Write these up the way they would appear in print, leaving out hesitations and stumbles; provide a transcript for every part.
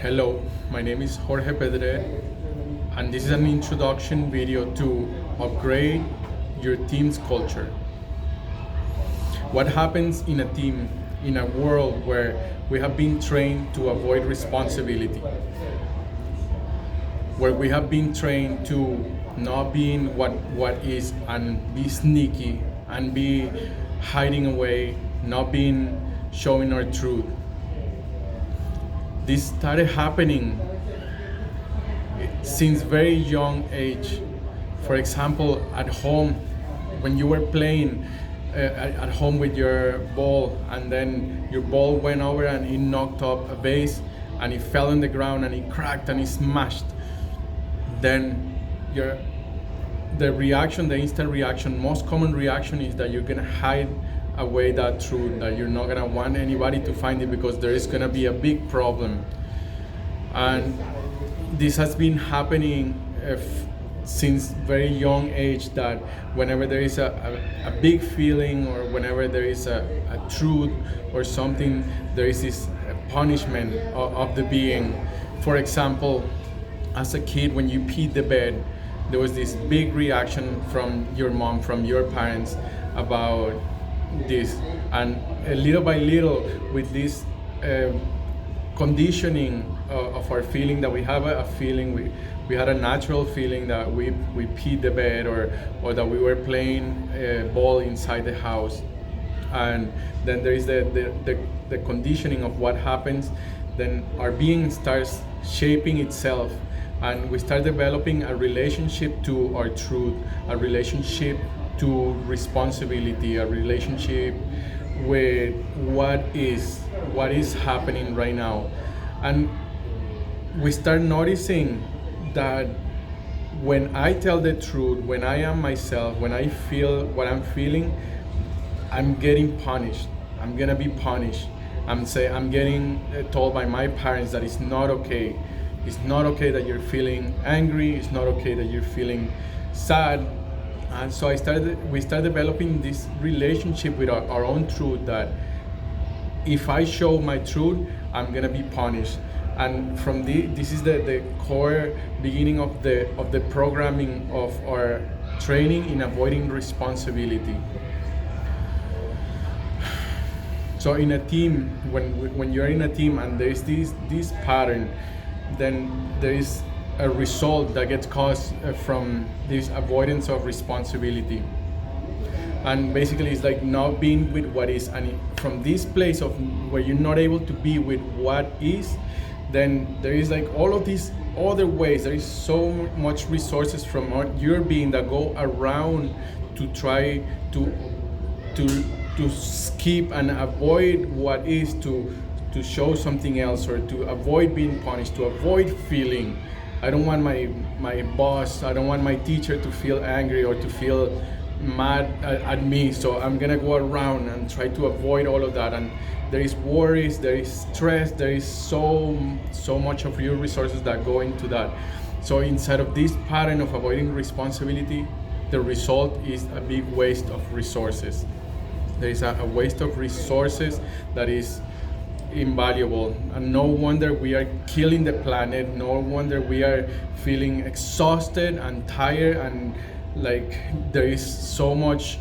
Hello, my name is Jorge Pedre, and this is an introduction video to upgrade your team's culture. What happens in a team in a world where we have been trained to avoid responsibility, where we have been trained to not being what is and be sneaky and be hiding away, not being showing our truth. This started happening since very young age. For example, at home, when you were playing at home with your ball, and then your ball went over and it knocked up a vase, and it fell on the ground and it cracked and it smashed, then the reaction, the instant reaction, most common reaction is that you're gonna hide away that truth, that you're not gonna want anybody to find it because there is gonna be a big problem. And this has been happening since very young age, that whenever there is a big feeling, or whenever there is a truth or something, there is this punishment of the being. For example, as a kid, when you peed the bed, there was this big reaction from your mom, from your parents about this, and little by little, with this conditioning of our feeling, that we have a feeling, we had a natural feeling that we peed the bed, or that we were playing ball inside the house. And then there is the conditioning of what happens. Then our being starts shaping itself, and we start developing a relationship to our truth, a relationship to responsibility, a relationship with what is happening right now. And we start noticing that when I tell the truth, when I am myself, when I feel what I'm feeling, I'm getting punished. I'm gonna be punished. I'm getting told by my parents that it's not okay. It's not okay that you're feeling angry. It's not okay that you're feeling sad. And so we started developing this relationship with our own truth, that if I show my truth, I'm gonna be punished. And from this is the core beginning of the programming of our training in avoiding responsibility. So in a team, when you're in a team and there's this pattern, then there is a result that gets caused from this avoidance of responsibility. And basically it's like not being with what is, and from this place of where you're not able to be with what is, then there is like all of these other ways. There is so much resources from your being that go around to try to skip and avoid what is, to show something else, or to avoid being punished, to avoid feeling. I don't want my boss, I don't want my teacher to feel angry or to feel mad at me, so I'm gonna go around and try to avoid all of that. And there is worries, there is stress, there is so much of your resources that go into that. So inside of this pattern of avoiding responsibility, the result is a big waste of resources. There is a waste of resources that is invaluable, and no wonder we are killing the planet. No wonder we are feeling exhausted and tired, and like there is so much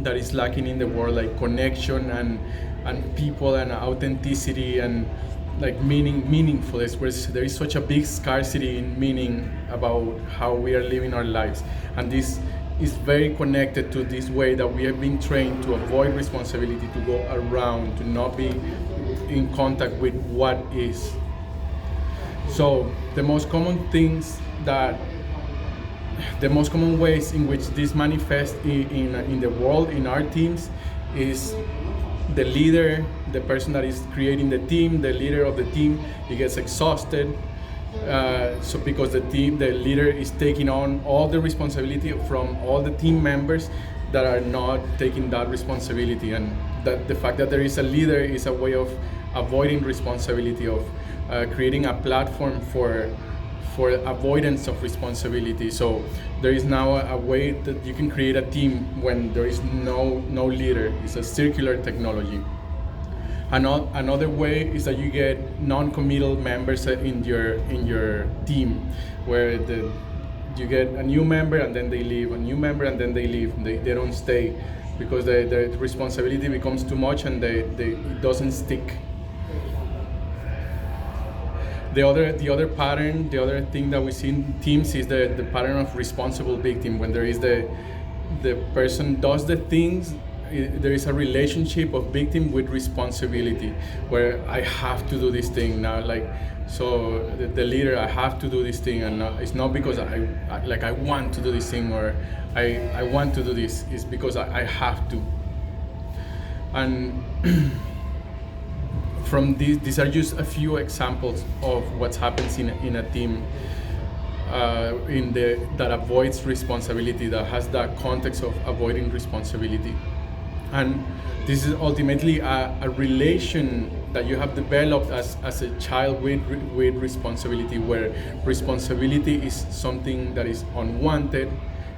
that is lacking in the world, like connection and people and authenticity and like meaningfulness, where there is such a big scarcity in meaning about how we are living our lives. And this is very connected to this way that we have been trained to avoid responsibility, to go around, to not be in contact with what is. So the most common ways in which this manifests in the world, in our teams, is the leader, the person that is creating the team, the leader of the team, he gets exhausted. So because the leader is taking on all the responsibility from all the team members that are not taking that responsibility. And that the fact that there is a leader is a way of avoiding responsibility, of creating a platform for avoidance of responsibility. So there is now a way that you can create a team when there is no leader. It's a circular technology. Another way is that you get non-committal members in your team, where you get a new member and then they leave, a new member and then they leave. They don't stay because the responsibility becomes too much and it doesn't stick. The other pattern, the other thing that we see in teams is the pattern of responsible victim. When there is the person does the things, there is a relationship of victim with responsibility, where I have to do this thing now, like, so the leader, I have to do this thing, and it's not because I want to do this thing, or I want to do this, it's because I have to. And from these are just a few examples of what happens in a team that avoids responsibility, that has that context of avoiding responsibility. And this is ultimately a relation that you have developed as a child with responsibility, where responsibility is something that is unwanted,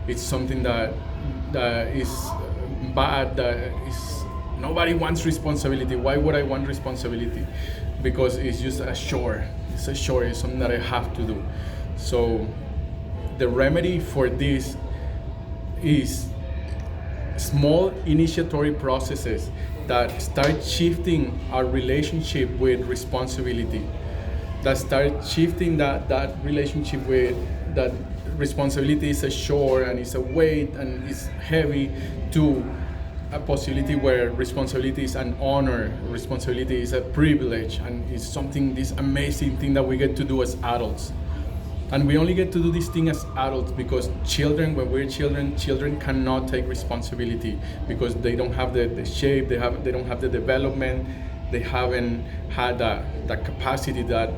it's something that is bad, that is, nobody wants responsibility. Why would I want responsibility? Because it's just a chore. It's a chore. It's something that I have to do. So the remedy for this is small initiatory processes that start shifting our relationship with responsibility, that start shifting that relationship with that responsibility is a chore and it's a weight and it's heavy, to a possibility where responsibility is an honor, responsibility is a privilege, and it's something, this amazing thing that we get to do as adults. And we only get to do this thing as adults because children, when we're children cannot take responsibility because they don't have the shape, they don't have the development, they haven't had that capacity, their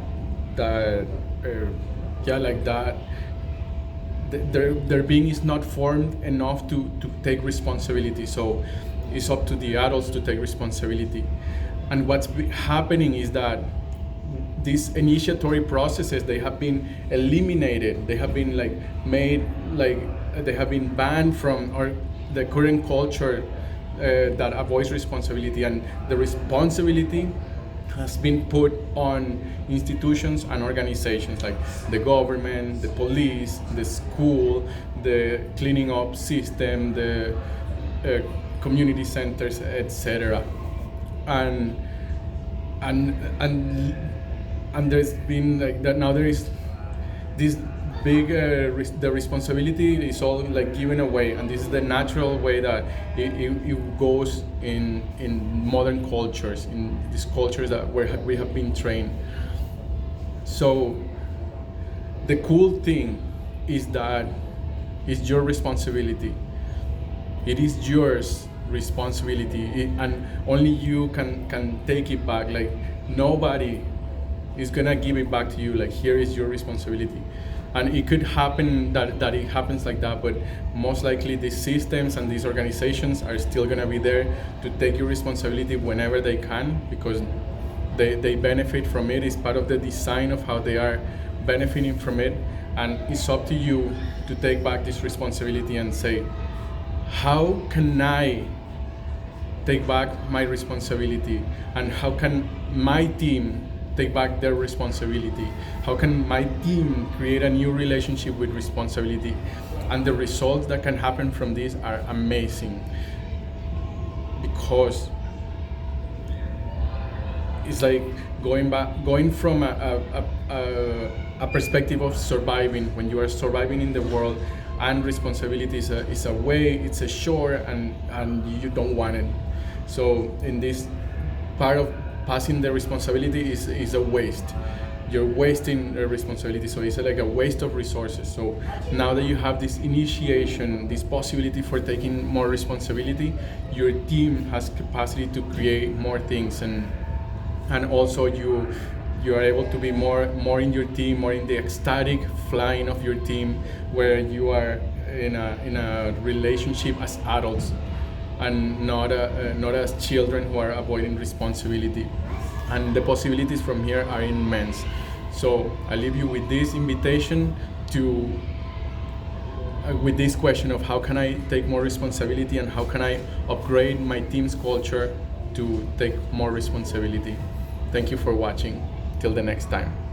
being is not formed enough to take responsibility. So it's up to the adults to take responsibility. And what's happening is that these initiatory processes, they have been eliminated, they have been they have been banned from the current culture that avoids responsibility, and the responsibility has been put on institutions and organizations like the government, the police, the school, the cleaning up system, the community centers, etc. And there's been like that. Now there is this big the responsibility is all like given away, and this is the natural way that it goes in modern cultures, in these cultures that we have been trained. So the cool thing is that it's your responsibility. It is yours responsibility, and only you can take it back. Like nobody is gonna give it back to you. Like, here is your responsibility. And it could happen that it happens like that, but most likely these systems and these organizations are still gonna be there to take your responsibility whenever they can, because they benefit from it. It's part of the design of how they are benefiting from it. And it's up to you to take back this responsibility and say, how can I take back my responsibility? And how can my team take back their responsibility? How can my team create a new relationship with responsibility? And the results that can happen from this are amazing, because it's like going from a perspective of surviving, when you are surviving in the world, and responsibility is a way, it's a chore, and you don't want it. So in this part of passing the responsibility is a waste. You're wasting the responsibility, so it's like a waste of resources. So now that you have this initiation, this possibility for taking more responsibility, your team has capacity to create more things, and also you are able to be more in your team, more in the ecstatic flying of your team, where you are in a relationship as adults, and not as children who are avoiding responsibility. And the possibilities from here are immense. So I leave you with this invitation to with this question of how can I take more responsibility, and how can I upgrade my team's culture to take more responsibility. Thank you for watching. Till the next time.